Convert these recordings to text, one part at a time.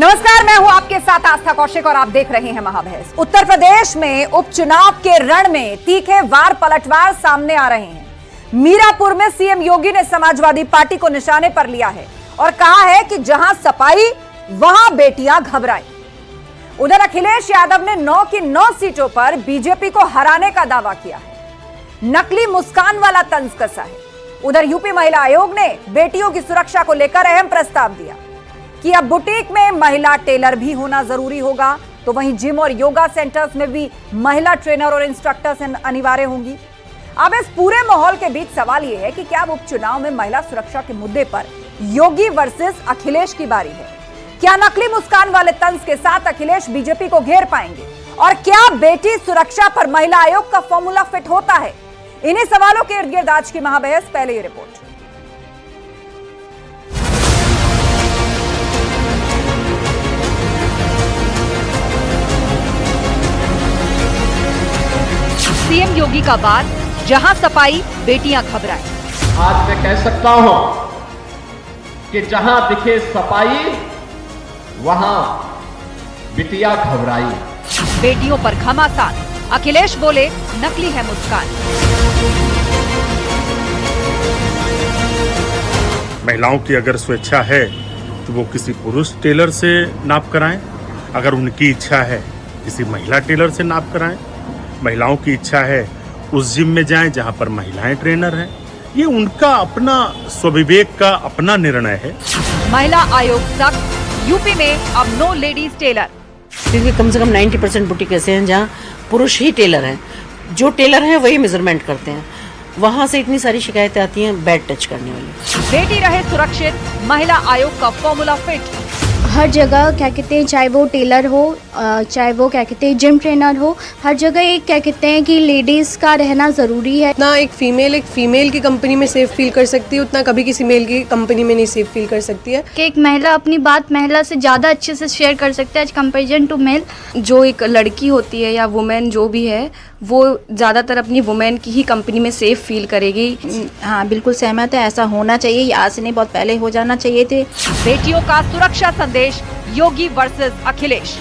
नमस्कार, मैं हूं आपके साथ आस्था कौशिक और आप देख रहे हैं महाबहस। उत्तर प्रदेश में उपचुनाव के रण में तीखे वार पलटवार सामने आ रहे हैं। मीरापुर में सीएम योगी ने समाजवादी पार्टी को निशाने पर लिया है और कहा है कि जहां सपाई वहां बेटियां घबराई। उधर अखिलेश यादव ने 9 की 9 सीटों पर बीजेपी को हराने का दावा किया है। नकली मुस्कान वाला तंज कसा है। उधर यूपी महिला आयोग ने बेटियों की सुरक्षा को लेकर अहम प्रस्ताव दिया कि अब बुटीक में महिला टेलर भी होना जरूरी होगा, तो वहीं जिम और योगा सेंटर्स में भी महिला ट्रेनर और इंस्ट्रक्टर्स अनिवार्य होंगी। अब इस पूरे माहौल के बीच सवाल यह है कि क्या अब उपचुनाव में महिला सुरक्षा के मुद्दे पर योगी वर्सेस अखिलेश की बारी है? क्या नकली मुस्कान वाले तंज के साथ अखिलेश बीजेपी को घेर पाएंगे? और क्या बेटी सुरक्षा पर महिला आयोग का फॉर्मूला फिट होता है? इन्हीं सवालों के इर्द गिर्द आज की महाबहस। पहले ये रिपोर्ट। सीएम योगी का बात, जहां सपाई बेटियां घबराई। आज मैं कह सकता हूं कि जहां दिखे सपाई वहां बिटिया घबराई। बेटियों पर घमासान, अखिलेश बोले नकली है मुस्कान। महिलाओं की अगर स्वेच्छा है तो वो किसी पुरुष टेलर से नाप कराएं, अगर उनकी इच्छा है किसी महिला टेलर से नाप कराएं। महिलाओं की इच्छा है उस जिम में जाएं जहां पर महिलाएं ट्रेनर हैं। ये उनका अपना स्वविवेक का अपना निर्णय है। महिला आयोग सख्त, यूपी में अब नो लेडीज टेलर। क्योंकि कम से कम 90% बुटीक ऐसे हैं जहाँ पुरुष ही टेलर हैं। जो टेलर हैं वही मेजरमेंट करते हैं। वहाँ से इतनी सारी शिकायतें आती हैं बैड टच करने वाली। बेटी रहे सुरक्षित, महिला आयोग का फॉर्मूला फिट। हर जगह क्या कहते हैं, चाहे वो टेलर हो, चाहे वो क्या कहते हैं जिम ट्रेनर हो, हर जगह एक क्या कहते हैं कि लेडीज़ का रहना ज़रूरी है। ना एक फीमेल की कंपनी में सेफ फील कर सकती है, उतना कभी किसी मेल की कंपनी में नहीं सेफ फील कर सकती है। कि एक महिला अपनी बात महिला से ज़्यादा अच्छे से शेयर कर सकता है एज कंपेरिजन टू मेल। जो एक लड़की होती है या वुमेन जो भी है, वो ज़्यादातर अपनी वुमेन की ही कंपनी में सेफ फील करेगी। हाँ, बिल्कुल सहमत है। ऐसा होना चाहिए, आज से नहीं बहुत पहले हो जाना चाहिए थे। बेटियों का सुरक्षा संदेश, योगी वर्सेस अखिलेश।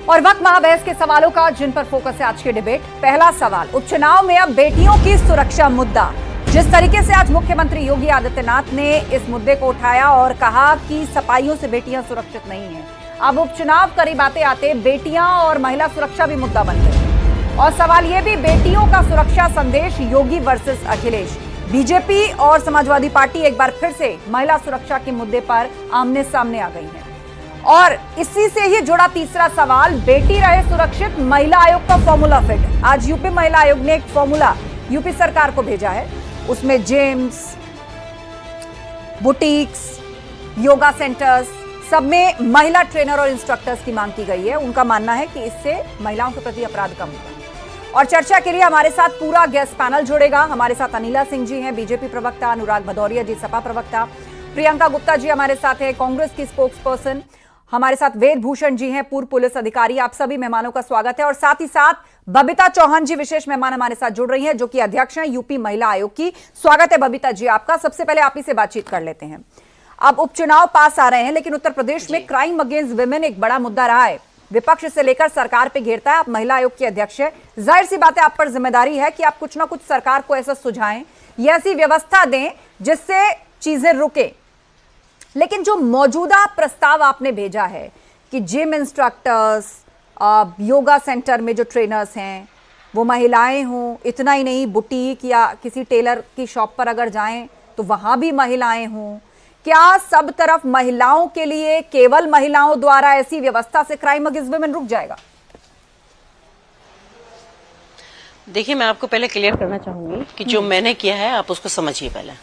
और वक्त महाबहस के सवालों का, जिन पर फोकस है आज के डिबेट। पहला सवाल, उपचुनाव में अब बेटियों की सुरक्षा मुद्दा। जिस तरीके से आज मुख्यमंत्री योगी आदित्यनाथ ने इस मुद्दे को उठाया और कहा कि सपाइयों से बेटियां सुरक्षित नहीं हैं, अब उपचुनाव करीब आते आते बेटियां और महिला सुरक्षा भी मुद्दा बन गई। और सवाल यह भी, बेटियों का सुरक्षा संदेश, योगी वर्सेस अखिलेश। बीजेपी और समाजवादी पार्टी एक बार फिर से महिला सुरक्षा के मुद्दे पर आमने सामने आ गई है। और इसी से ही जुड़ा तीसरा सवाल, बेटी रहे सुरक्षित, महिला आयोग का फॉर्मूला फिट। आज यूपी महिला आयोग ने एक फॉर्मूला यूपी सरकार को भेजा है। उसमें जिम्स, बुटीक्स, योगा सेंटर्स, सब में महिला ट्रेनर और इंस्ट्रक्टर्स की मांग की गई है। उनका मानना है कि इससे महिलाओं के प्रति अपराध कम होगा। और चर्चा के लिए हमारे साथ पूरा गेस्ट पैनल जुड़ेगा। हमारे साथ अनिला सिंह जी हैं, बीजेपी प्रवक्ता, अनुराग भदौरिया जी, सपा प्रवक्ता, प्रियंका गुप्ता जी हमारे साथ है, कांग्रेस की स्पोक्स पर्सन, हमारे साथ वेद भूषण जी हैं, पूर्व पुलिस अधिकारी। आप सभी मेहमानों का स्वागत है। और साथ ही साथ बबीता चौहान जी विशेष मेहमान हमारे साथ जुड़ रही हैं, जो कि अध्यक्ष हैं यूपी महिला आयोग की। स्वागत है बबीता जी आपका। सबसे पहले आप ही से बातचीत कर लेते हैं। अब उपचुनाव पास आ रहे हैं, लेकिन उत्तर प्रदेश में क्राइम अगेंस्ट विमेन एक बड़ा मुद्दा रहा है। विपक्ष से लेकर सरकार पे घेरता है। आप महिला आयोग की अध्यक्ष है, जाहिर सी बात है आप पर जिम्मेदारी है कि आप कुछ ना कुछ सरकार को ऐसा सुझाएं या ऐसी व्यवस्था दें जिससे चीजें रुके। लेकिन जो मौजूदा प्रस्ताव आपने भेजा है कि जिम इंस्ट्रक्टर्स, योगा सेंटर में जो ट्रेनर्स हैं वो महिलाएं हों, इतना ही नहीं, बुटीक या किसी टेलर की शॉप पर अगर जाएं तो वहां भी महिलाएं हों, क्या सब तरफ महिलाओं के लिए, केवल महिलाओं द्वारा ऐसी व्यवस्था से क्राइम अगेंस्ट वुमेन रुक जाएगा? देखिए, मैं आपको पहले क्लियर करना चाहूंगी कि जो मैंने किया है आप उसको समझिए। पहले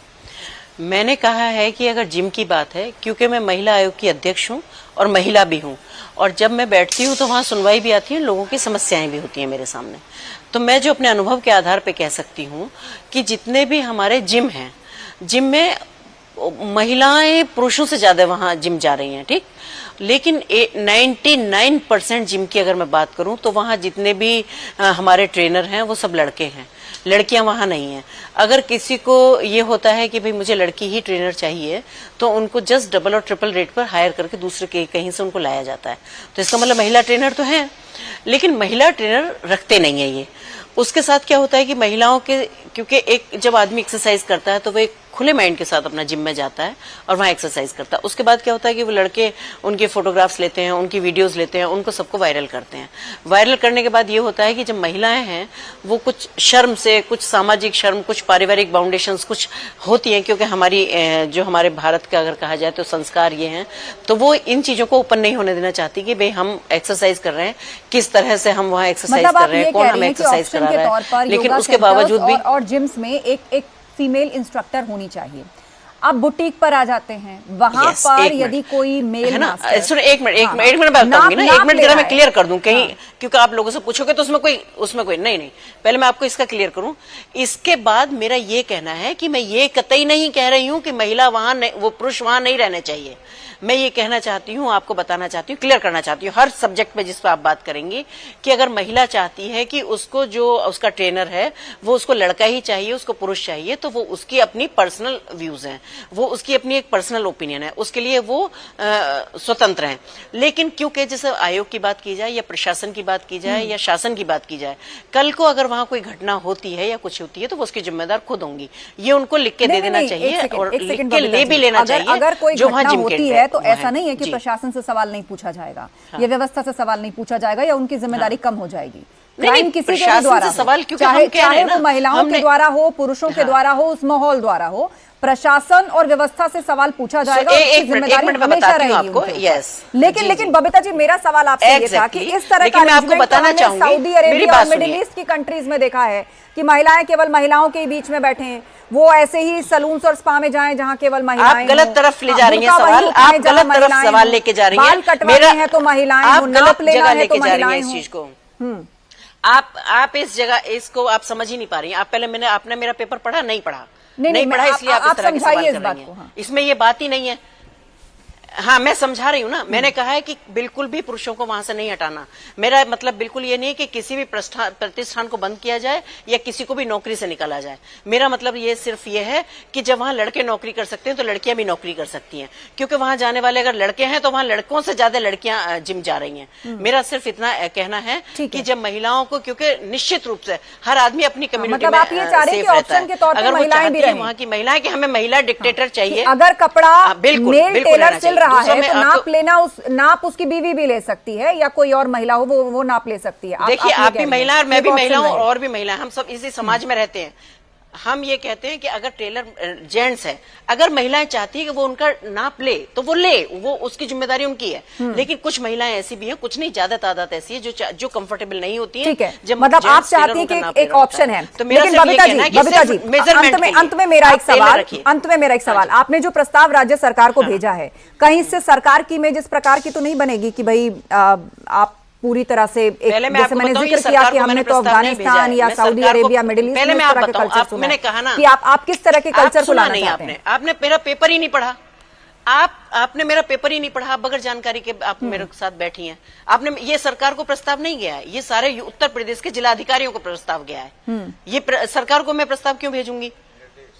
मैंने कहा है कि अगर जिम की बात है, क्योंकि मैं महिला आयोग की अध्यक्ष हूँ और महिला भी हूँ, और जब मैं बैठती हूँ तो वहाँ सुनवाई भी आती है, लोगों की समस्याएं भी होती हैं मेरे सामने। तो मैं जो अपने अनुभव के आधार पे कह सकती हूँ कि जितने भी हमारे जिम हैं, जिम में महिलाएं पुरुषों से ज्यादा वहाँ जिम जा रही हैं, ठीक। लेकिन 99% जिम की अगर मैं बात करूं तो वहां जितने भी हमारे ट्रेनर हैं वो सब लड़के हैं, लड़कियां वहां नहीं हैं। अगर किसी को ये होता है कि भाई मुझे लड़की ही ट्रेनर चाहिए तो उनको जस्ट डबल और ट्रिपल रेट पर हायर करके दूसरे कहीं से उनको लाया जाता है। तो इसका मतलब महिला ट्रेनर तो है, लेकिन महिला ट्रेनर रखते नहीं है ये। उसके साथ क्या होता है कि महिलाओं के, क्योंकि एक जब आदमी एक्सरसाइज करता है तो वो एक खुले माइंड के साथ अपना जिम में जाता है और वहां एक्सरसाइज करता है। उसके बाद क्या होता है कि वो लड़के उनके फोटोग्राफ्स लेते हैं, उनकी वीडियोस लेते हैं, उनको सबको वायरल करते हैं। वायरल करने के बाद ये होता है कि जब महिलाएं हैं वो कुछ शर्म से, कुछ सामाजिक शर्म, कुछ पारिवारिक बाउंडेशंस कुछ होती हैं, क्योंकि हमारी जो हमारे भारत का अगर कहा जाए तो संस्कार ये हैं, तो वो इन चीजों को ओपन नहीं होने देना चाहती कि भाई हम एक्सरसाइज कर रहे हैं, किस तरह से हम वहाँ एक्सरसाइज कर रहे हैं, कौन हमें एक्सरसाइज करा रहा है। लेकिन उसके बावजूद भी और जिम्स में एक फीमेल इंस्ट्रक्टर होनी चाहिए। आप बुटीक पर आ जाते हैं, वहां पर यदि कोई मेल है ना, सुनो एक मिनट बात करूंगी ना, 1 मिनट जरा मैं क्लियर कर दूं कहीं, क्योंकि आप लोगों से पूछोगे तो उसमें कोई नहीं, पहले मैं आपको इसका क्लियर करूं। इसके बाद मेरा ये कहना है कि मैं ये कतई नहीं कह रही हूं कि महिला वहां, वो पुरुष वहां नहीं रहने चाहिए। मैं ये कहना चाहती हूँ, आपको बताना चाहती हूँ, क्लियर करना चाहती हूँ हर सब्जेक्ट पे जिस पे आप बात करेंगी, कि अगर महिला चाहती है कि उसको जो उसका ट्रेनर है वो उसको लड़का ही चाहिए, उसको पुरुष चाहिए, तो वो उसकी अपनी पर्सनल व्यूज हैं, वो उसकी अपनी एक पर्सनल ओपिनियन है, उसके लिए वो स्वतंत्र हैं। लेकिन क्योंकि जैसे आयोग की बात की जाए या प्रशासन की बात की जाए या शासन की बात की जाए, कल को अगर वहां कोई घटना होती है या कुछ होती है तो वो उसकी जिम्मेदार खुद होंगी। ये उनको लिख के दे देना चाहिए और लिख के ले भी लेना चाहिए। अगर कोई जो वहां घटना जिम होती है तो ऐसा नहीं है कि प्रशासन से सवाल नहीं पूछा जाएगा, या व्यवस्था से सवाल नहीं पूछा जाएगा, या उनकी जिम्मेदारी कम हो जाएगी। क्राइम किसी के द्वारा सवाल, चाहे वो महिलाओं के द्वारा हो, पुरुषों के द्वारा हो, उस माहौल द्वारा हो, प्रशासन और व्यवस्था से साउदी पूछा जाएगा। जिम्मेदारी हमेशा रहेगी। लेकिन बबीता जी, मेरा सवाल आपसे ये था कि इस तरह का मैं आपको बताना चाहूंगी, सऊदी अरेबिया और मिडिल ईस्ट की कंट्रीज में देखा है कि महिलाएं केवल महिलाओं के बीच में बैठे हैं, वो ऐसे ही सलून्स और स्पा में जाएं जहां केवल महिलाएं। आप गलत तरफ ले जा रही हैं सवाल, आप गलत तरफ सवाल लेके जा रही हैं। बाल कटवाने हैं तो महिलाएं, आप नाप लेना है तो महिलाएं इस चीज को। आप इस जगह इसको आप समझ ही नहीं पा रही हैं। आपने मेरा पेपर पढ़ा? नहीं पढ़ा, नहीं पढ़ा, इसलिए आप इस तरह के सवाल कर रही हैं। इसमें ये बात ही नहीं है। हाँ, मैं समझा रही हूँ ना, मैंने कहा है कि बिल्कुल भी पुरुषों को वहां से नहीं हटाना। मेरा मतलब बिल्कुल ये नहीं है कि किसी भी प्रतिष्ठान को बंद किया जाए या किसी को भी नौकरी से निकाला जाए। मेरा मतलब ये सिर्फ ये है कि जब वहां लड़के नौकरी कर सकते हैं तो लड़कियां भी नौकरी कर सकती हैं, क्योंकि वहां जाने वाले अगर लड़के हैं तो वहां लड़कों से ज्यादा लड़कियां जिम जा रही हैं। मेरा सिर्फ इतना कहना है कि जब महिलाओं को, क्योंकि निश्चित रूप से हर आदमी अपनी कम्युनिटी में सेफ रहता है, अगर वो चाहती है वहां की महिलाएं कि हमें महिला डिक्टेटर चाहिए, अगर कपड़ा बिल्कुल रहा है तो नाप लेना, नाप उसकी बीवी भी ले सकती है या कोई और महिला हो वो नाप ले सकती है। देखिए, आप भी महिला और मैं भी महिला हूं और भी महिला, हम सब इसी समाज में रहते हैं। हम ये कहते हैं कि अगर टेलर जेंट्स है, अगर महिलाएं चाहती है कि वो उनका नाप ले तो वो ले, वो उसकी जिम्मेदारी उनकी है। लेकिन कुछ महिलाएं ऐसी भी हैं, कुछ नहीं, ज्यादा तादाद ऐसी है जो कंफर्टेबल नहीं होती है। ठीक है, मतलब आप चाहती हैं कि एक ऑप्शन है। तो लेकिन बबीता जी, अंत में मेरा एक सवाल, आपने जो प्रस्ताव राज्य सरकार को भेजा है, कहीं से सरकार की इमेज इस प्रकार की तो नहीं बनेगी कि भाई आप पूरी तरह से, जैसे मैंने जिक्र किया कि हमने तो अफगानिस्तान या सऊदी अरेबिया, मिडिल ईस्ट में इस तरह के कल्चर सुना है, कि आप किस तरह के कल्चर को लाना चाहते हैं? आपने मेरा पेपर ही नहीं पढ़ा, आपने मेरा पेपर ही नहीं पढ़ा, आप बगैर जानकारी के आप मेरे साथ बैठी हैं। आपने, ये सरकार को प्रस्ताव नहीं गया है, ये सारे उत्तर प्रदेश के जिलाधिकारियों को प्रस्ताव गया है। ये सरकार को मैं प्रस्ताव क्यों भेजूंगी?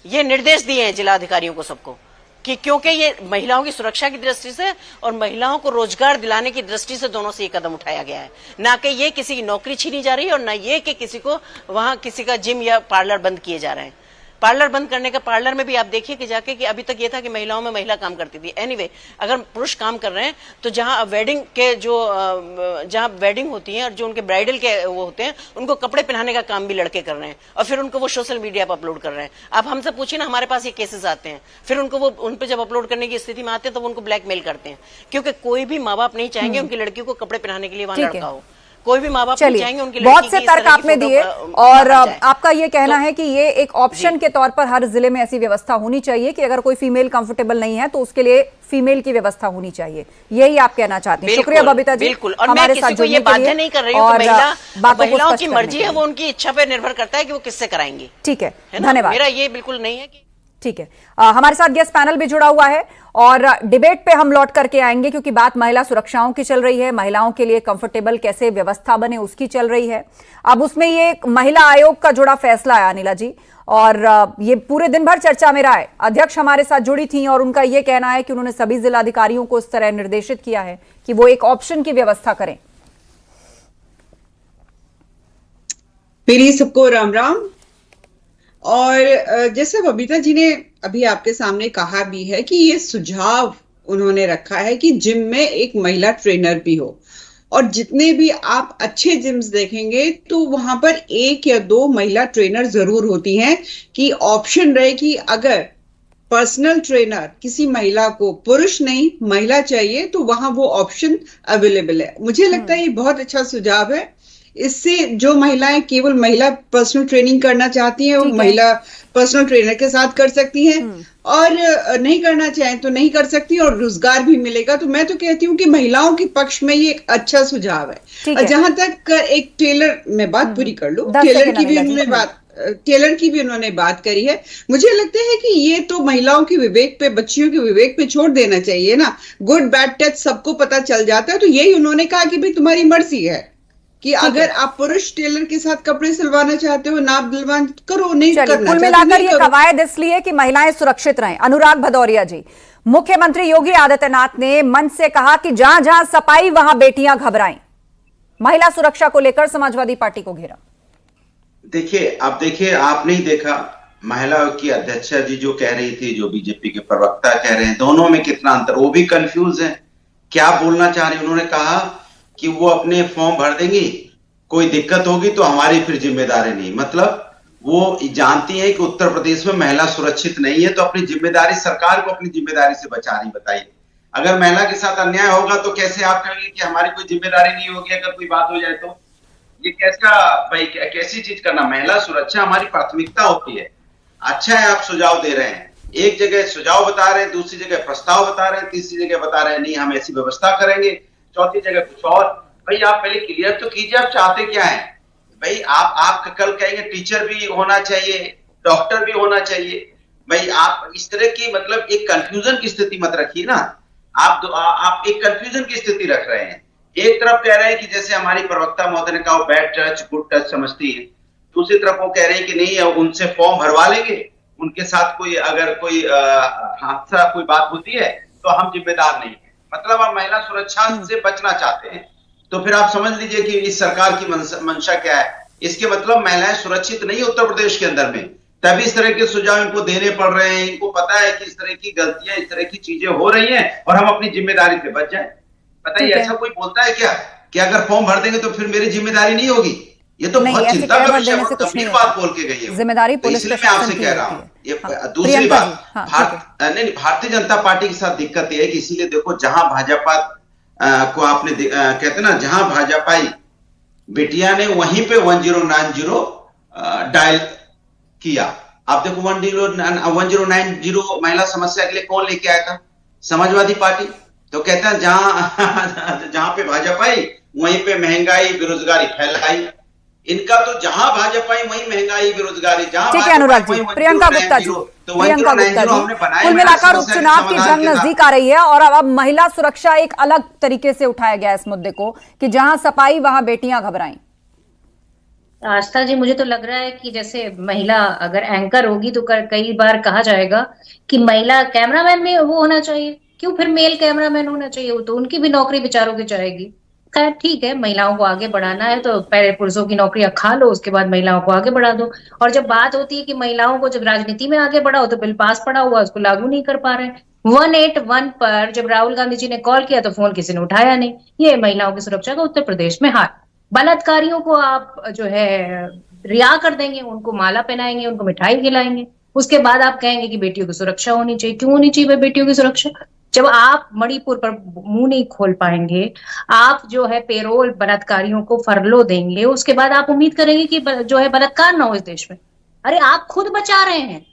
ये निर्देश दिए हैं जिलाधिकारियों को सबको, कि क्योंकि ये महिलाओं की सुरक्षा की दृष्टि से और महिलाओं को रोजगार दिलाने की दृष्टि से दोनों से ये कदम उठाया गया है, ना कि ये किसी की नौकरी छीनी जा रही है और ना ये कि किसी को वहां किसी का जिम या पार्लर बंद किए जा रहे हैं। पार्लर बंद करने का, पार्लर में भी आप देखिए कि जाके कि अभी तक ये था कि महिलाओं में महिला काम करती थी। एनीवे, अगर पुरुष काम कर रहे हैं तो जहां वेडिंग के जहां वेडिंग होती है और जो उनके ब्राइडल के वो होते हैं, उनको कपड़े पहनाने का काम भी लड़के कर रहे हैं और फिर उनको वो सोशल मीडिया पर अपलोड कर रहे हैं। आप हमसे पूछिए ना, हमारे पास ये केसेस आते हैं, फिर उनको वो उन पे जब अपलोड करने की स्थिति में आते हैं तो वो उनको ब्लैकमेल करते हैं, क्योंकि कोई भी माँ बाप नहीं चाहेंगे उनकी लड़कियों को कपड़े पहनाने के लिए वहां लड़का हो। कोई भी माँ बाप नहीं चाहेंगे उनकी लड़की। बहुत से तर्क आपने दिए और आपका ये कहना है कि ये एक ऑप्शन के तौर पर हर जिले में ऐसी व्यवस्था होनी चाहिए कि अगर कोई फीमेल कंफर्टेबल नहीं है तो उसके लिए फीमेल की व्यवस्था होनी चाहिए, यही आप कहना चाहते हैं। शुक्रिया बबीता जी, बिल्कुल। और मैं किसी को ये बाध्य नहीं कर रही हूँ, महिलाओं की मर्जी है, वो उनकी इच्छा पर निर्भर करता है कि वो किससे कराएंगी। ठीक है, धन्यवाद। मेरा ये बिल्कुल नहीं है कि ठीक है, हमारे साथ गेस्ट पैनल भी जुड़ा हुआ है और डिबेट पे हम लौट करके आएंगे क्योंकि बात महिला सुरक्षाओं की चल रही है, महिलाओं के लिए कंफर्टेबल कैसे व्यवस्था बने उसकी चल रही है। अब उसमें ये महिला आयोग का जुड़ा फैसला है अनिला जी, और ये पूरे दिन भर चर्चा में रहा है। अध्यक्ष हमारे साथ जुड़ी थी और उनका ये कहना है कि उन्होंने सभी जिलाधिकारियों को इस तरह निर्देशित किया है कि वो एक ऑप्शन की व्यवस्था करें। मेरी सबको राम राम। और जैसे बबीता जी ने अभी आपके सामने कहा भी है कि ये सुझाव उन्होंने रखा है कि जिम में एक महिला ट्रेनर भी हो, और जितने भी आप अच्छे जिम्स देखेंगे तो वहां पर 1 या 2 महिला ट्रेनर जरूर होती हैं, कि ऑप्शन रहे कि अगर पर्सनल ट्रेनर किसी महिला को, पुरुष नहीं महिला चाहिए, तो वहां वो ऑप्शन अवेलेबल है। मुझे लगता है ये बहुत अच्छा सुझाव है। इससे जो महिलाएं केवल महिला पर्सनल ट्रेनिंग करना चाहती हैं वो महिला पर्सनल ट्रेनर के साथ कर सकती हैं, और नहीं करना चाहें तो नहीं कर सकती, और रोजगार भी मिलेगा। तो मैं तो कहती हूँ कि महिलाओं के पक्ष में ये एक अच्छा सुझाव है। और जहां तक एक टेलर, मैं बात पूरी कर लूं, टेलर की भी उन्होंने बात करी है। मुझे लगता है कि ये तो महिलाओं के विवेक पे, बच्चियों के विवेक पे छोड़ देना चाहिए ना। गुड बैड टच सबको पता चल जाता है। तो यही उन्होंने कहा कि भाई तुम्हारी मर्जी है कि अगर आप पुरुष टेलर के साथ कपड़े सिलवाना चाहते हो, नाप दिलवाना करो, नहीं करना। कुल मिलाकर ये कवायद इसलिए कि महिलाएं सुरक्षित रहें। अनुराग भदौरिया जी, मुख्यमंत्री योगी आदित्यनाथ ने मंच से कहा कि जहां जहां सपाई वहां बेटियां घबराएं। महिला सुरक्षा को लेकर समाजवादी पार्टी को घेरा। देखिए, आप नहीं देखा महिला की अध्यक्षा जी जो कह रही थी, जो बीजेपी के प्रवक्ता कह रहे हैं, दोनों में कितना अंतर, वो भी कंफ्यूज है। क्या बोलना चाह रही? उन्होंने कहा कि वो अपने फॉर्म भर देंगी, कोई दिक्कत होगी तो हमारी फिर जिम्मेदारी नहीं। मतलब वो जानती है कि उत्तर प्रदेश में महिला सुरक्षित नहीं है, तो अपनी जिम्मेदारी, सरकार को अपनी जिम्मेदारी से बचा रही। बताइए, अगर महिला के साथ अन्याय होगा तो कैसे आप कहेंगे कि हमारी कोई जिम्मेदारी नहीं होगी अगर कोई बात हो जाए तो? ये कैसा भाई, कैसी चीज करना? महिला सुरक्षा हमारी प्राथमिकता होती है। अच्छा है आप सुझाव दे रहे हैं, एक जगह सुझाव बता रहे हैं, दूसरी जगह प्रस्ताव बता रहे हैं, तीसरी जगह बता रहे हैं नहीं हम ऐसी व्यवस्था करेंगे, चौथी जगह कुछ और। भाई आप पहले क्लियर तो कीजिए, आप चाहते क्या है? भाई आप कल कहेंगे टीचर भी होना चाहिए, डॉक्टर भी होना चाहिए। भाई आप इस तरह की, मतलब एक कंफ्यूजन की स्थिति मत रखिए ना। आप एक कंफ्यूजन की स्थिति रख रहे हैं। एक तरफ कह रहे हैं कि जैसे हमारी प्रवक्ता महोदय ने कहा बैड टच गुड टच समझती है, दूसरी तरफ वो कह रहे हैं कि नहीं उनसे फॉर्म भरवा लेंगे, उनके साथ कोई अगर कोई हादसा कोई बात होती है तो हम जिम्मेदार नहीं है। मतलब आप महिला सुरक्षा से बचना चाहते हैं। तो फिर आप समझ लीजिए कि इस सरकार की मंशा क्या है। इसके मतलब महिलाएं सुरक्षित नहीं है उत्तर प्रदेश के अंदर में, तभी इस तरह के सुझाव इनको देने पड़ रहे हैं। इनको पता है कि इस तरह की गलतियां, इस तरह की चीजें हो रही हैं और हम अपनी जिम्मेदारी से बच जाए। बताइए, ऐसा कोई बोलता है क्या कि अगर फॉर्म भर देंगे तो फिर मेरी जिम्मेदारी नहीं होगी? ये तो बहुत चिंता का विषय, गंभीर बात बोल के गई है। जिम्मेदारी पुलिस इसलिए मैं आपसे कह रहा हूँ। ये दूसरी बात, भारतीय जनता पार्टी के साथ दिक्कत ये है कि इसीलिए देखो, जहां भाजपा को आपने कहते ना, जहां भाजपाई बेटिया ने वहीं पे 1090 डायल किया। आप देखो 1090 महिला समस्या के लिए कौन लेके आया था? समाजवादी पार्टी। तो कहते हैं जहां पे भाजपाई वहीं पे महंगाई बेरोजगारी फैलाई। इनका तो जहां भाजपा वहीं महंगाई बेरोजगारी, जहां ठीक है अनुराग जी। प्रियंका गुप्ता जी, कुल मिलाकर उपचुनाव की जंग नजदीक आ रही है और अब महिला सुरक्षा एक अलग तरीके से उठाया गया इस मुद्दे को कि जहां सपाई वहां बेटियां घबराएं। आस्था जी, मुझे तो लग रहा है कि जैसे महिला अगर एंकर होगी तो कई बार कहा जाएगा कि महिला कैमरामैन में वो होना चाहिए, क्यों फिर मेल कैमरामैन होना चाहिए? तो उनकी भी नौकरी बेचारों की जाएगी। खैर ठीक है, महिलाओं को आगे बढ़ाना है तो पहले पुरुषों की नौकरियां खा लो, उसके बाद महिलाओं को आगे बढ़ा दो। और जब बात होती है कि महिलाओं को जब राजनीति में आगे बढ़ाओ तो बिल पास पड़ा हुआ उसको लागू नहीं कर पा रहे हैं। 181 पर जब राहुल गांधी जी ने कॉल किया तो फोन किसी ने उठाया नहीं। ये महिलाओं की सुरक्षा का उत्तर प्रदेश में हाल। बलात्कारियों को आप जो है रिहा कर देंगे, उनको माला पहनाएंगे, उनको मिठाई खिलाएंगे, उसके बाद आप कहेंगे कि बेटियों की सुरक्षा होनी चाहिए। क्यों होनी चाहिए बेटियों की सुरक्षा? जब आप मणिपुर पर मुंह नहीं खोल पाएंगे, आप जो है पेरोल बलात्कारियों को फरलो देंगे, उसके बाद आप उम्मीद करेंगे कि जो है बलात्कार ना हो इस देश में। अरे आप खुद बचा रहे हैं।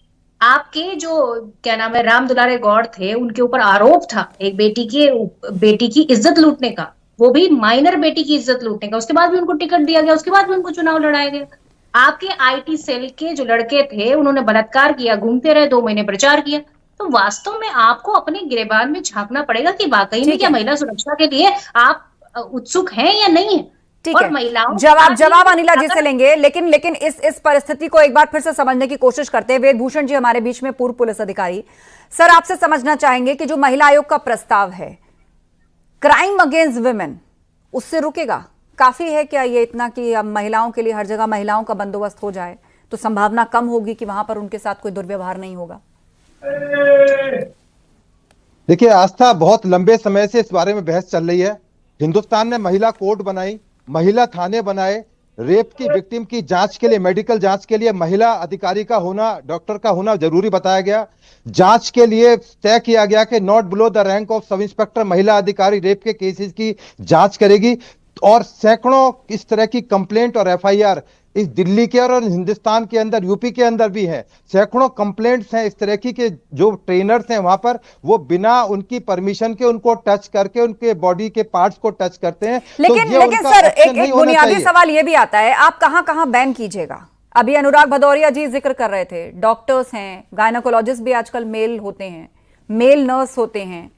आपके जो क्या नाम है राम दुलारे गौड़ थे, उनके ऊपर आरोप था एक बेटी की इज्जत लूटने का, वो भी माइनर बेटी की इज्जत लूटने का। उसके बाद भी उनको टिकट दिया गया, उसके बाद भी उनको चुनाव लड़ाया गया। आपके आईटी सेल के जो लड़के थे उन्होंने बलात्कार किया, घूमते रहे, 2 महीने प्रचार किया। तो वास्तव में आपको अपने गिरेबान में झांकना पड़ेगा कि वाकई में क्या महिला सुरक्षा के लिए आप उत्सुक हैं या नहीं है। ठीक है, जवाब अनिला जी से लेंगे, लेकिन इस परिस्थिति को एक बार फिर से समझने की कोशिश करते हैं। वेदभूषण जी हमारे बीच में, पूर्व पुलिस अधिकारी। सर, आपसे समझना चाहेंगे कि जो महिला आयोग का प्रस्ताव है, क्राइम अगेंस्ट वुमेन, उससे रुकेगा? काफी है क्या ये इतना कि अब महिलाओं के लिए हर जगह महिलाओं का बंदोबस्त हो जाए तो संभावना कम होगी कि वहां पर उनके साथ कोई दुर्व्यवहार नहीं होगा? देखिए आस्था, बहुत लंबे समय से इस बारे में बहस चल रही है। हिंदुस्तान ने महिला कोर्ट बनाई, महिला थाने बनाए, रेप की विक्टिम की जांच के लिए, मेडिकल जांच के लिए महिला अधिकारी का होना, डॉक्टर का होना जरूरी बताया गया। जांच के लिए तय किया गया कि not below the rank of sub inspector महिला अधिकारी रेप के केसेस की जांच करेगी। और सैकड़ों इस तरह की कंप्लेंट और एफआईआर इस दिल्ली के और हिंदुस्तान के अंदर, यूपी के अंदर भी है। सैकड़ों कंप्लेंट्स हैं इस तरह की कि जो ट्रेनर्स हैं वहां पर, वो बिना उनकी परमिशन के उनको टच करके उनके बॉडी के पार्ट्स को टच करते हैं। लेकिन सर, एक बुनियादी सवाल ये भी आता है, आप कहां बैन कीजिएगा? अभी अनुराग भदौरिया जी जिक्र कर रहे थे, डॉक्टर्स हैं, गायनोकोलॉजिस्ट भी आजकल मेल होते हैं, मेल नर्स होते हैं,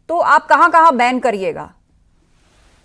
तो आप कहां बैन करिएगा?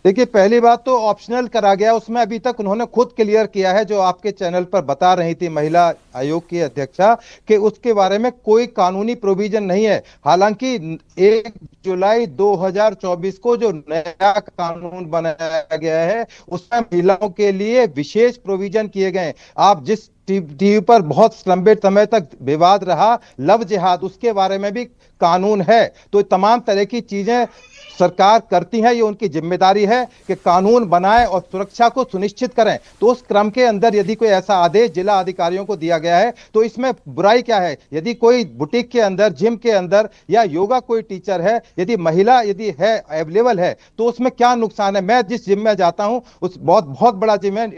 देखिए, पहली बात तो ऑप्शनल करा गया, उसमें अभी तक उन्होंने खुद क्लियर किया है, जो आपके चैनल पर बता रही थी महिला आयोग की अध्यक्षा, कि उसके बारे में कोई कानूनी प्रोविजन नहीं है। हालांकि 1 जुलाई 2024 को जो नया कानून बनाया गया है उसमें महिलाओं के लिए विशेष प्रोविजन किए गए। आप जिस टीवी पर बहुत लंबे समय तक विवाद रहा, लव जिहाद, उसके बारे में भी कानून है। तो तमाम तरह की चीजें सरकार करती है, ये उनकी जिम्मेदारी है कि कानून बनाए और सुरक्षा को सुनिश्चित करें। तो उस क्रम के अंदर यदि कोई ऐसा आदेश जिला अधिकारियों को दिया गया है तो इसमें बुराई क्या है? यदि कोई बुटीक के अंदर, जिम के अंदर या योगा कोई टीचर है, यदि महिला यदि है, अवेलेबल है, तो उसमें क्या नुकसान है? मैं जिस जिम में जाता हूं, उस बहुत बड़ा जिम है,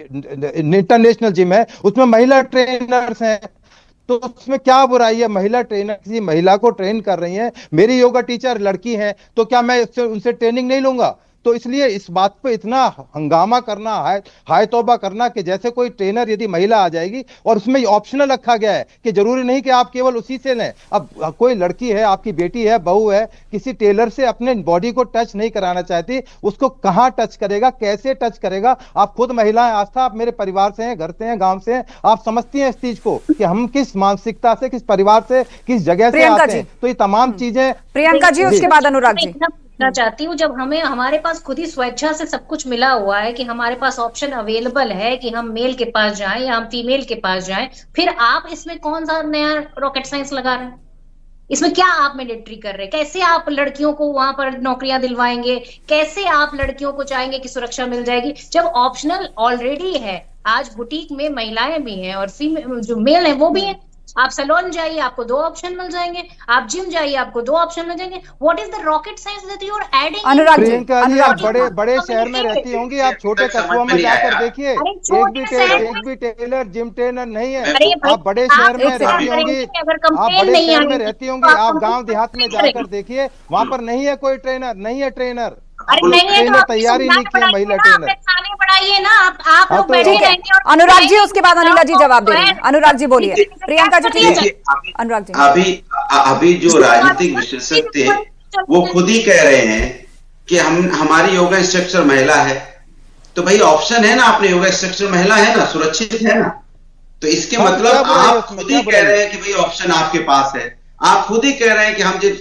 इंटरनेशनल जिम है, उसमें महिला ट्रेनर्स हैं, तो उसमें क्या बुराई है? महिला ट्रेनर किसी महिला को ट्रेन कर रही हैं। मेरी योगा टीचर लड़की हैं, तो क्या मैं उनसे ट्रेनिंग नहीं लूंगा? तो इसलिए इस बात पे इतना हंगामा करना, हाय तौबा करना कि जैसे कोई ट्रेनर यदि महिला आ जाएगी, और उसमें ऑप्शनल रखा गया है कि जरूरी नहीं कि आप केवल उसी से लें। अब कोई लड़की है, आपकी बेटी है, बहू है, किसी टेलर से अपने बॉडी को टच नहीं कराना चाहती, उसको कहां टच करेगा, कैसे टच करेगा? आप खुद महिला हैं आस्था, आप मेरे परिवार से हैं, घर से हैं, गांव से हैं, आप समझती हैं इस चीज को कि हम किस मानसिकता से, किस परिवार से, किस जगह से आते हैं। तो ये तमाम चीजें। प्रियंका जी, उसके बाद अनुराग जी। चाहती हूँ, जब हमारे पास खुद ही स्वेच्छा से सब कुछ मिला हुआ है कि हमारे पास ऑप्शन अवेलेबल है कि हम मेल के पास जाएं या हम फीमेल के पास जाएं, फिर आप इसमें कौन सा नया रॉकेट साइंस लगा रहे हैं? इसमें क्या आप मैंडेटरी कर रहे हैं? कैसे आप लड़कियों को वहां पर नौकरियां दिलवाएंगे? कैसे आप लड़कियों को चाहेंगे कि सुरक्षा मिल जाएगी जब ऑप्शनल ऑलरेडी है? आज बुटीक में महिलाएं भी हैं और फीमेल जो मेल है वो भी है। आप सैलून जाइए, आपको 2 ऑप्शन मिल जाएंगे। आप जिम जाइए, आपको 2 ऑप्शन मिल जाएंगे। What is the rocket science that you are adding? Anurag ji, आप बड़े शहर में रहती होंगी, आप छोटे कस्बों में जाकर देखिए, एक भी टेलर, जिम ट्रेनर नहीं है। आप बड़े शहर में रहती होंगी, आप गाँव देहात में जाकर देखिए, वहाँ पर नहीं है कोई ट्रेनर, नहीं है ट्रेनर। तैयारी नहीं की महिला ट्रेनर। आप लोग बैठे रहेंगे। अनुराग जी, उसके बाद अनिला जी जवाब दे रहे हैं। अनुराग जी बोलिए। प्रियंका जी, ठीक है। अनुराग जी, अभी जो राजनीतिक विशेषज्ञ थे वो खुद ही कह रहे हैं कि हमारी योगा इंस्ट्रक्टर महिला है, तो भाई ऑप्शन है ना, आपने योगा इंस्ट्रक्टर महिला है ना, सुरक्षित है ना। तो इसके मतलब आप खुद ही कह रहे हैं कि भाई ऑप्शन आपके पास है। आप खुद ही कह रहे हैं कि हम जिस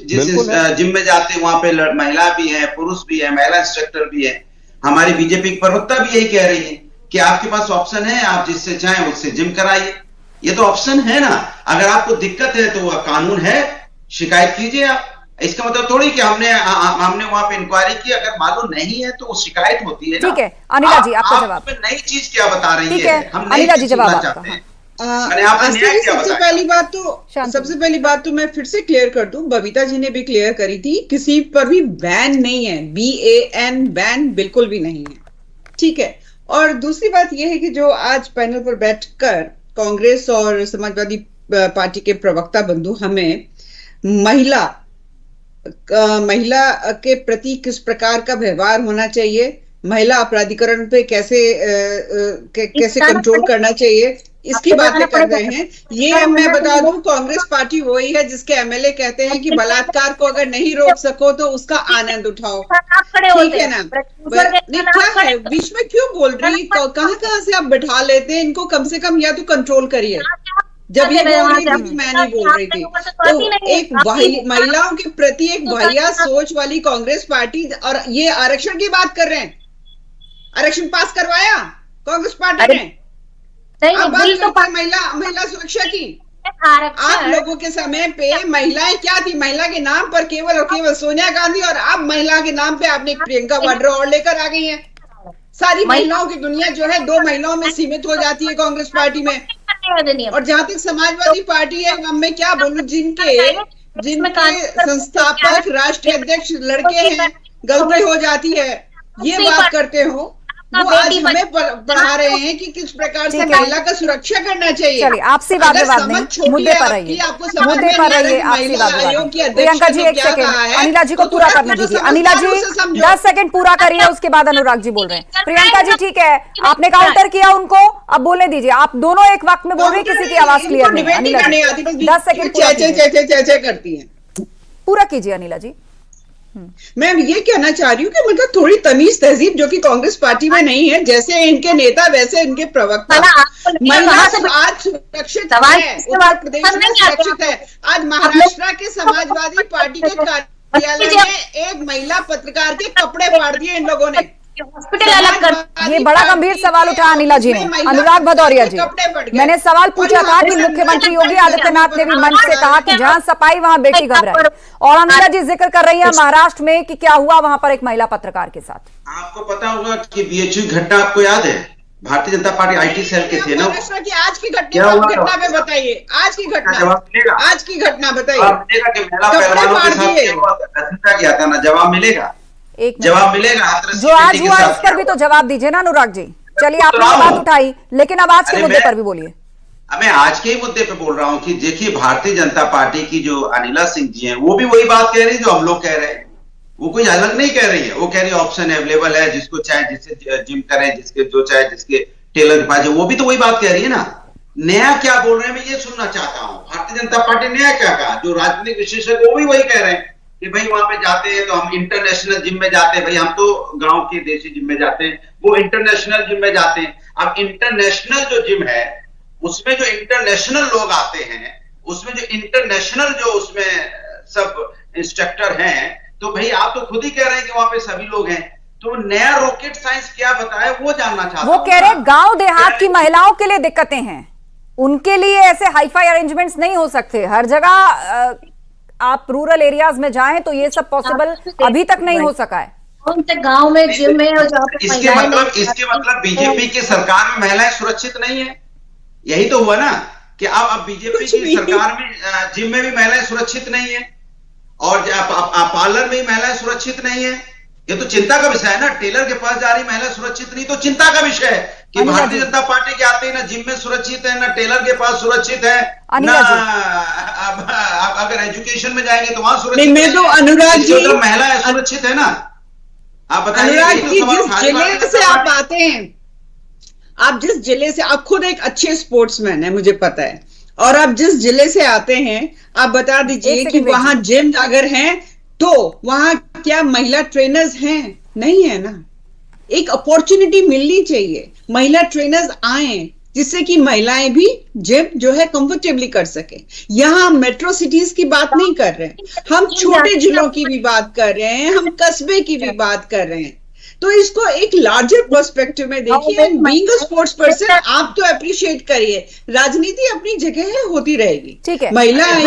जिम में जाते हैं वहां पे महिला भी है, पुरुष भी है, महिला इंस्ट्रक्टर भी है। हमारी बीजेपी की प्रवक्ता भी यही कह रही है कि आपके पास ऑप्शन है, आप जिससे चाहें उससे जिम कराइए। ये तो ऑप्शन है ना। अगर आपको दिक्कत है तो कानून है, शिकायत कीजिए आप। इसका मतलब थोड़ी कि हमने वहां पे इंक्वायरी की, अगर मालूम नहीं है तो वो शिकायत होती है। ठीक है अनिला जी, आपका जवाब। नई चीज क्या बता रही है? हम अनिला जी जवाब चाहते हैं। सबसे पहली बात तो मैं फिर से क्लियर कर दूं, बबीता जी ने भी क्लियर करी थी, किसी पर भी बैन नहीं है, BAN बैन बिल्कुल भी नहीं है, ठीक है। और दूसरी बात यह है कि जो आज पैनल पर बैठकर कांग्रेस और समाजवादी पार्टी के प्रवक्ता बंधु हमें महिला के प्रति किस प्रकार का व्यवहार होना चाहिए, महिला अपराधीकरण पे कैसे कंट्रोल करना चाहिए, इसकी बातें कर रहे हैं। ये मैं बता दूं, कांग्रेस पार्टी वही है जिसके एमएलए कहते हैं कि बलात्कार को अगर नहीं रोक सको तो उसका आनंद उठाओ। ठीक है ना? नहीं, क्या है बीच में क्यों बोल रही, कहाँ से आप बिठा लेते हैं इनको? कम से कम या तो कंट्रोल करिए। जब ये बोल रही थी मैं नहीं बोल रही थी, तो एक महिलाओं के प्रति एक वाहिया सोच वाली कांग्रेस पार्टी, और ये आरक्षण की बात कर रहे हैं। आरक्षण पास करवाया कांग्रेस पार्टी ने। अब बात करते हैं महिला सुरक्षा की। आप लोगों के समय पे महिलाएं क्या थी? महिला के नाम पर केवल और केवल सोनिया गांधी, और अब महिला के नाम पे आपने प्रियंका वाड्रा और लेकर आ गई हैं। सारी महिलाओं की दुनिया जो है 2 महिलाओं में सीमित हो जाती है कांग्रेस पार्टी में। और जहां तक समाजवादी पार्टी है, अब मैं क्या बोलूं, जिनके संस्थापक राष्ट्रीय अध्यक्ष लड़के हैं, गलती हो जाती है, ये बात करते हो। वो आज हमें पढ़ा रहे हैं कि किस प्रकार से महिला का सुरक्षा करना चाहिए। चलिए, आपसी बात नहीं, मुद्दे पर रहिए, मुद्दे पर रहिए, आपसी बात नहीं। प्रियंका जी 1 सेकंड, अनिला जी को पूरा करने दीजिए। अनिला जी 10 सेकंड पूरा करिए, उसके बाद अनुराग जी बोल रहे हैं। प्रियंका जी ठीक है, आपने काउंटर किया उनको, अब बोलने दीजिए। आप दोनों एक वक्त में बोल रहे, किसी की आवाज क्लियर नहीं। अनिला जी 10 सेकंड करती है, पूरा कीजिए अनिला जी। मैं ये कहना चाह रही हूँ कि मतलब थोड़ी तमीज तहजीब जो कि कांग्रेस पार्टी में नहीं है। जैसे इनके नेता वैसे इनके प्रवक्ता। महिला आज सुरक्षित है, उत्तर प्रदेश में सुरक्षित है। आज महाराष्ट्र के समाजवादी पार्टी के कार्यालय में एक महिला पत्रकार के कपड़े फाड़ दिए इन लोगों ने। हॉस्पिटल अलग कर। ये बड़ा गंभीर सवाल उठा अनिला जी ने। अनुराग भदौरिया जी, मैंने सवाल पूछा था कि मुख्यमंत्री योगी आदित्यनाथ ने भी मंच से कहा कि जहां सफाई वहां बेटी घबराए, और अनिला जी जिक्र कर रही है महाराष्ट्र में कि क्या हुआ वहां पर एक महिला पत्रकार के साथ। आपको पता होगा कि बीएचयू घटना आपको याद है? Bharatiya Janata party IT cell के थे ना। आज की घटना में बताइए, आज की घटना बताइए। गया था ना, जवाब मिलेगा, जवाब मिलेगा। जो आज हुआ इस पर भी तो जवाब दीजिए ना अनुराग जी। चलिए, आपने बात उठाई, लेकिन अब आज के मुद्दे पर भी बोलिए। मैं आज के ही मुद्दे पे बोल रहा हूँ कि देखिए, भारतीय जनता पार्टी की जो अनिला सिंह जी हैं, वो भी वही बात कह रही है जो हम लोग कह रहे हैं। वो कोई अलग नहीं कह रही है। वो कह रही है ऑप्शन अवेलेबल है, जिसको चाहे जिससे जिम करे, जिसके जो चाहे जिसके टेलर के पास। वो भी तो वही बात कह रही है ना। नया क्या बोल रहे हैं मैं ये सुनना चाहता हूँ। भारतीय जनता पार्टी नया क्या कहा? जो राजनीतिक विशेषज्ञ वो भी वही कह रहे हैं कि भाई वहां पे जाते हैं तो हम इंटरनेशनल जिम में जाते हैं। भाई हम तो गांव के देसी जिम में जाते हैं, वो इंटरनेशनल जिम में जाते हैं। अब इंटरनेशनल जो जिम है उसमें जो इंटरनेशनल लोग आते हैं, उसमें जो इंटरनेशनल जो उसमें सब इंस्ट्रक्टर हैं, तो भाई आप तो खुद ही कह रहे हैं कि वहां पे सभी लोग हैं। तो नया रॉकेट साइंस क्या बताया वो जानना चाहता हूं। वो कह रहे गांव देहात की महिलाओं के लिए दिक्कतें हैं, उनके लिए ऐसे हाईफाई अरेंजमेंट्स नहीं हो सकते। हर जगह आप रूरल एरियाज में जाएं तो ये सब पॉसिबल अभी तक नहीं हो सका है। गांव में जिम में इसके मतलब बीजेपी की सरकार में महिलाएं सुरक्षित नहीं है। यही तो हुआ ना कि अब बीजेपी की सरकार में जिम में भी महिलाएं सुरक्षित नहीं है, और पार्लर में भी महिलाएं सुरक्षित नहीं है। ये तो चिंता का विषय है ना। टेलर के पास जा रही महिला सुरक्षित नहीं, तो चिंता का विषय है कि भारतीय जनता पार्टी के आते हैं ना जिम में सुरक्षित है, ना टेलर के पास सुरक्षित है, ना अगर एजुकेशन में जाएंगे तो वहां सुरक्षित है। तो अनुराग जी, महिला सुरक्षित है ना। आप बताइए, अनुराग जी, जिस जिले से आप आते हैं, आप जिस जिले से, आप खुद एक अच्छे स्पोर्ट्समैन है मुझे पता है, और आप जिस जिले से आते हैं आप बता दीजिए कि वहां जिम अगर हैं तो वहां क्या महिला ट्रेनर्स हैं? नहीं है ना। एक अपॉर्चुनिटी मिलनी चाहिए, महिला ट्रेनर्स आए जिससे कि महिलाएं भी जिम जो है कंफर्टेबली कर सके। यहाँ हम मेट्रो सिटीज की बात नहीं कर रहे हैं, हम छोटे जिलों की भी बात कर रहे हैं, हम कस्बे की भी बात कर रहे हैं। तो इसको एक लार्जर पर्सपेक्टिव में देखिए। बीइंग अ स्पोर्ट्स पर्सन आप तो अप्रिशिएट करिए, राजनीति अपनी जगह है, होती रहेगी। ठीक है, महिला आप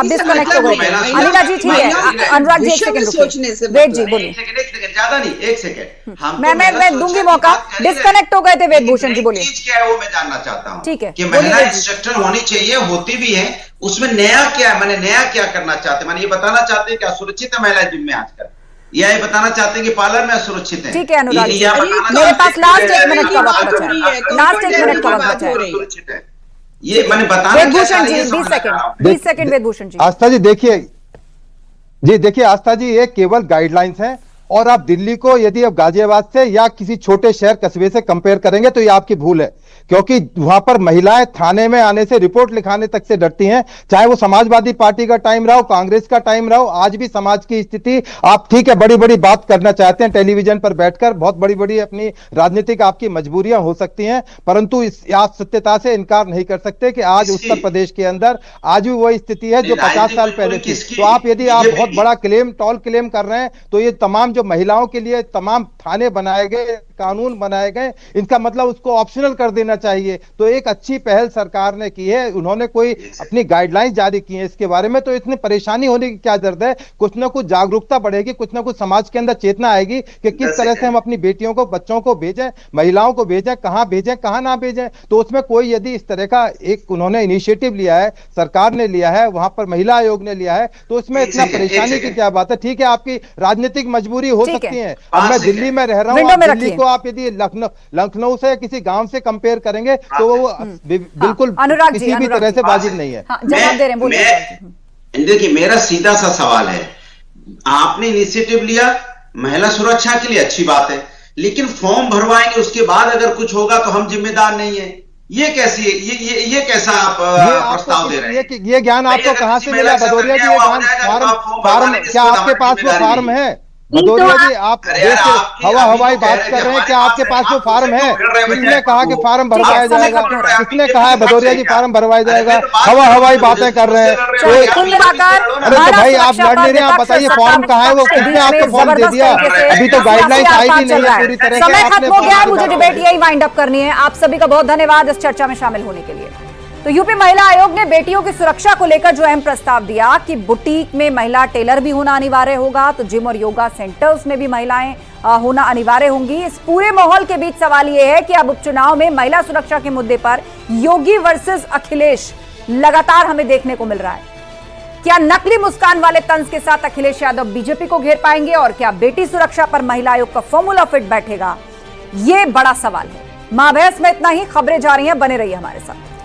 डिस्कनेक्ट हो गए। अनिला जी ठीक है, अनुराग जी एक सेकंड सोचने से वेद जी बोलिए। ज्यादा नहीं, एक सेकंड मैं दूंगी मौका। डिस्कनेक्ट हो गए थे वेद भूषण जी, बोलिए। चीज क्या है वो मैं जानना चाहता हूँ। ठीक है, कि महिला इंस्ट्रक्टर होनी चाहिए, होती भी है, उसमें नया क्या है, मैंने नया क्या करना चाहते हैं, मैंने ये बताना चाहते हैं क्या सुरक्षित है महिला जिम में आजकल, या ये बताना चाहते हैं कि पार्लर में सुरक्षित है। ठीक है अनुराग, मेरे पास लास्ट 1 मिनट का वक्त बचा है, लास्ट 1 मिनट का वक्त बचा है। ये मैंने बताना वेदभूषण जी 20 सेकंड वेदभूषण जी। आस्था जी देखिए, आस्था जी ये केवल गाइडलाइंस हैं, और आप दिल्ली को यदि आप गाजियाबाद से या किसी छोटे शहर कस्बे से कंपेयर करेंगे तो ये आपकी भूल है, क्योंकि वहां पर महिलाएं थाने में आने से, रिपोर्ट लिखाने तक से डरती हैं। चाहे वो समाजवादी पार्टी का टाइम रहो, कांग्रेस का टाइम रहो, आज भी समाज की स्थिति, आप ठीक है बड़ी बड़ी बात करना चाहते हैं टेलीविजन पर बैठकर, बहुत बड़ी बड़ी अपनी राजनीतिक आपकी मजबूरियां हो सकती हैं, परंतु इस आप सत्यता से इनकार नहीं कर सकते कि आज उत्तर प्रदेश के अंदर आज भी वही स्थिति है जो 50 साल पहले थी। तो आप यदि आप बहुत बड़ा टॉल क्लेम कर रहे हैं तो ये तमाम जो महिलाओं के लिए तमाम थाने बनाए गए, कानून बनाए गए, इनका मतलब उसको ऑप्शनल कर देना चाहिए। तो एक अच्छी पहल सरकार ने की है, उन्होंने कोई अपनी गाइडलाइंस जारी की है इसके बारे में, तो इतनी परेशानी होने की क्या जरूरत है। कुछ ना कुछ जागरूकता बढ़ेगी, कुछ ना कुछ समाज के अंदर चेतना आएगी कि किस तरह से हम अपनी बेटियों को, बच्चों को भेजें, महिलाओं को भेजें, कहां ना भेजें। तो उसमें कोई यदि इस तरह का एक उन्होंने इनिशिएटिव लिया है, सरकार ने लिया है, वहां पर महिला आयोग ने लिया है, तो उसमें इतना परेशानी की क्या बात है। ठीक है, आपकी राजनीतिक मजबूरी हो सकती है। अब मैं दिल्ली में रह रहा हूँ, दिल्ली को आप यदि लखनऊ से किसी गांव से कंपेयर करेंगे तो वो बिल्कुल किसी भी तरह से वाजिब नहीं है। जवाब दे रहे हैं। देखिए, मेरा सीधा सा सवाल है, आपने इनिशिएटिव लिया महिला सुरक्षा के लिए, अच्छी बात है, लेकिन फॉर्म भरवाएंगे उसके बाद अगर कुछ होगा तो हम जिम्मेदार नहीं है, ये कैसी है? ये कैसा आप प्रस्ताव दे रहे हैं? ये ज्ञान आपको कहां से मिला भदौरिया जी? फार्म क्या आपके पास वो फार्म है भदौरिया जी? आप हवाई बात कर रहे हैं, क्या आपके पास वो फार्म है? किसने कहा कि फार्म भरवाया जाएगा? किसने कहा है भदौरिया जी फार्म भरवाया जाएगा? हवाई बातें कर रहे हैं। अरे तो भाई आप लड़ नहीं रहे, आप बताइए फॉर्म कहाँ है? वो किसने आपको फॉर्म दे दिया? अभी तो गाइडलाइंस आई भी नहीं है पूरी तरह से। समय खत्म हो गया है, मुझे डिबेट यही वाइंड अप करनी है। आप सभी का बहुत धन्यवाद इस चर्चा में शामिल होने के लिए। तो यूपी महिला आयोग ने बेटियों की सुरक्षा को लेकर जो अहम प्रस्ताव दिया कि बुटीक में महिला टेलर भी होना अनिवार्य होगा, तो जिम और योगा सेंटर्स में भी महिलाएं होना अनिवार्य होंगी। इस पूरे माहौल के बीच सवाल यह है कि अब उपचुनाव में महिला सुरक्षा के मुद्दे पर योगी वर्सेस अखिलेश लगातार हमें देखने को मिल रहा है। क्या नकली मुस्कान वाले तंज के साथ अखिलेश यादव बीजेपी को घेर पाएंगे और क्या बेटी सुरक्षा पर महिला आयोग का फॉर्मूला फिट बैठेगा? ये बड़ा सवाल है। मां बहस में इतना ही। खबरें जा रही हैं, बने रहिए हमारे साथ।